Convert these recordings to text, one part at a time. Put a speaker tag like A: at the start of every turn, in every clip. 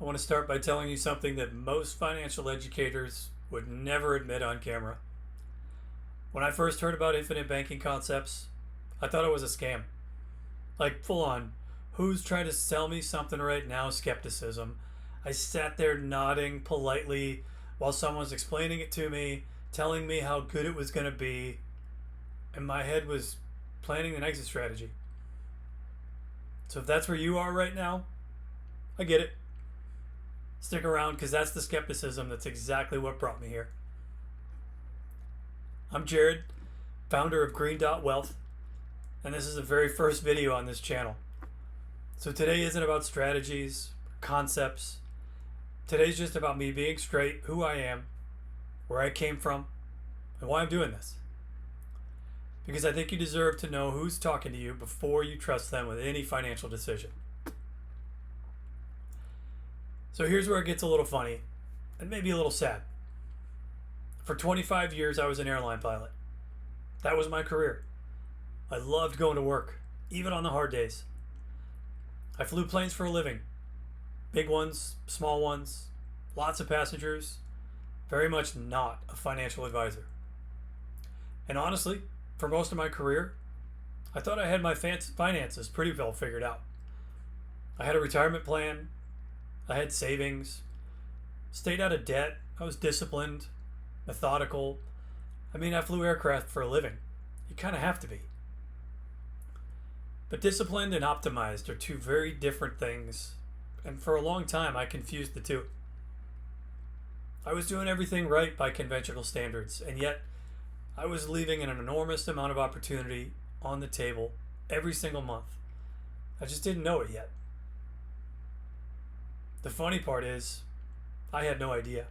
A: I want to start by telling you something that most financial educators would never admit on camera. When I first heard about infinite banking concepts, I thought it was a scam. Like full on, who's trying to sell me something right now skepticism. I sat there nodding politely while someone's explaining it to me, telling me how good it was going to be, and my head was planning an exit strategy. So if that's where you are right now, I get it. Stick around because that's the skepticism that's exactly what brought me here. I'm Jared, founder of Green Dot Wealth, and this is the very first video on this channel. So today isn't about strategies, concepts. Today's just about me being straight, who I am, where I came from, and why I'm doing this. Because I think you deserve to know who's talking to you before you trust them with any financial decision. So here's where it gets a little funny and maybe a little sad. For 25 years, I was an airline pilot. That was my career. I loved going to work, even on the hard days. I flew planes for a living. Big ones, small ones, lots of passengers. Very much not a financial advisor. And honestly, for most of my career, I thought I had my finances pretty well figured out. I had a retirement plan. I had savings, stayed out of debt. I was disciplined, methodical. I flew aircraft for a living. You kind of have to be. But disciplined and optimized are two very different things, and for a long time I confused the two. I was doing everything right by conventional standards, and yet I was leaving an enormous amount of opportunity on the table every single month. I just didn't know it yet. The funny part is, I had no idea.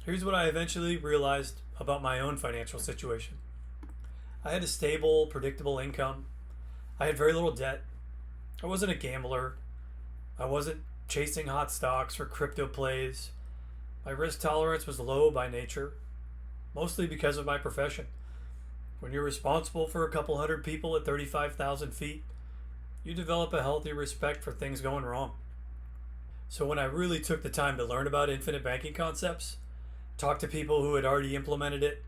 A: Here's what I eventually realized about my own financial situation. I had a stable, predictable income. I had very little debt. I wasn't a gambler. I wasn't chasing hot stocks or crypto plays. My risk tolerance was low by nature, mostly because of my profession. When you're responsible for a couple hundred people at 35,000 feet, you develop a healthy respect for things going wrong. So when I really took the time to learn about infinite banking concepts, talk to people who had already implemented it,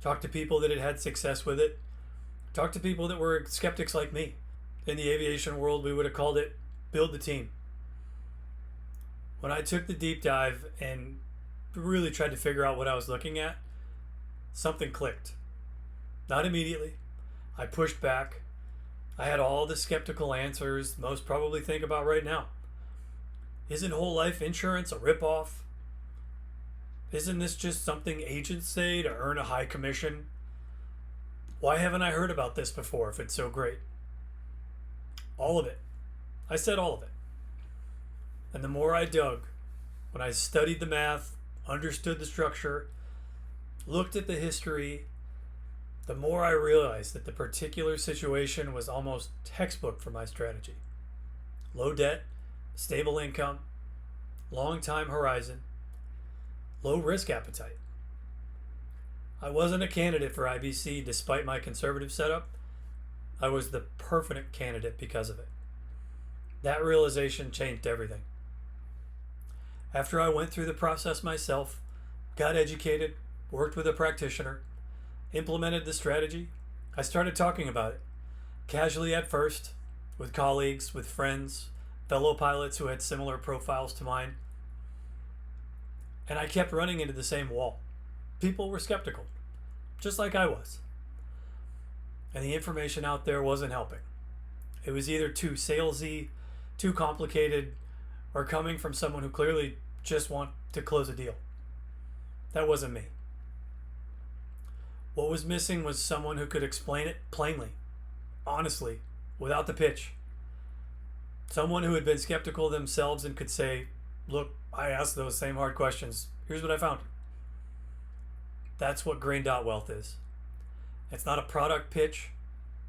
A: talk to people that had had success with it, talk to people that were skeptics like me. In the aviation world, we would have called it build the team. When I took the deep dive and really tried to figure out what I was looking at, something clicked. Not immediately. I pushed back. I had all the skeptical answers most probably think about right now. Isn't whole life insurance a ripoff? Isn't this just something agents say to earn a high commission? Why haven't I heard about this before if it's so great? All of it. I said all of it. And the more I dug, when I studied the math, understood the structure, looked at the history, the more I realized that the particular situation was almost textbook for my strategy. Low debt, stable income, long time horizon, low risk appetite. I wasn't a candidate for IBC despite my conservative setup. I was the perfect candidate because of it. That realization changed everything. After I went through the process myself, got educated, worked with a practitioner, implemented the strategy, I started talking about it. Casually at first, with colleagues, with friends, fellow pilots who had similar profiles to mine. And I kept running into the same wall. People were skeptical, just like I was. And the information out there wasn't helping. It was either too salesy, too complicated, or coming from someone who clearly just wanted to close a deal. That wasn't me. What was missing was someone who could explain it plainly, honestly, without the pitch. Someone who had been skeptical themselves and could say, look, I asked those same hard questions. Here's what I found. That's what Green Dot Wealth is. It's not a product pitch.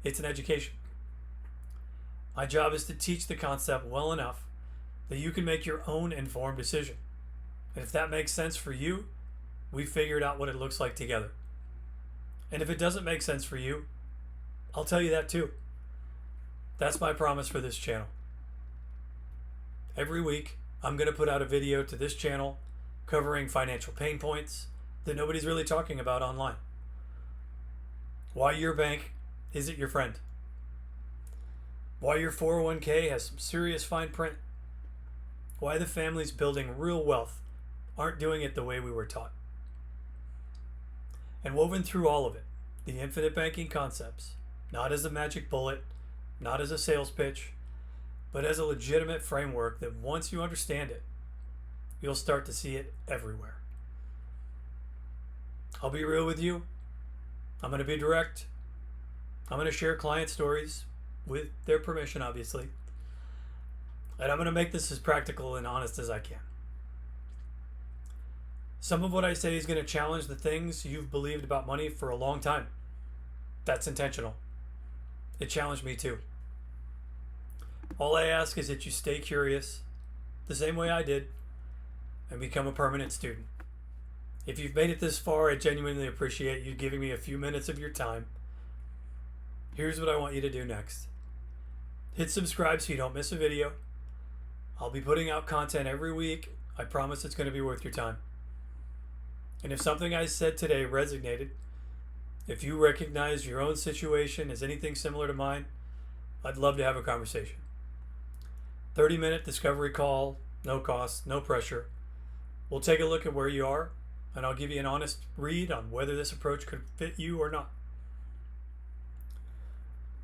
A: It's an education. My job is to teach the concept well enough that you can make your own informed decision. And if that makes sense for you, we figured out what it looks like together. And if it doesn't make sense for you, I'll tell you that too. That's my promise for this channel. Every week, I'm going to put out a video to this channel covering financial pain points that nobody's really talking about online. Why your bank isn't your friend. Why your 401k has some serious fine print. Why the families building real wealth aren't doing it the way we were taught. And woven through all of it, the infinite banking concepts, not as a magic bullet, not as a sales pitch, but as a legitimate framework that once you understand it, you'll start to see it everywhere. I'll be real with you. I'm going to be direct. I'm going to share client stories with their permission, obviously. And I'm going to make this as practical and honest as I can. Some of what I say is going to challenge the things you've believed about money for a long time. That's intentional. It challenged me too. All I ask is that you stay curious, the same way I did, and become a permanent student. If you've made it this far, I genuinely appreciate you giving me a few minutes of your time. Here's what I want you to do next. Hit subscribe so you don't miss a video. I'll be putting out content every week. I promise it's going to be worth your time. And if something I said today resonated, if you recognize your own situation as anything similar to mine, I'd love to have a conversation. 30-minute discovery call, no cost, no pressure. We'll take a look at where you are, and I'll give you an honest read on whether this approach could fit you or not.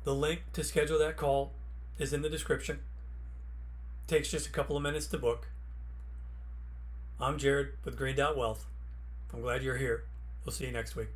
A: The link to schedule that call is in the description. Takes just a couple of minutes to book. I'm Jared with Green Dot Wealth. I'm glad you're here. We'll see you next week.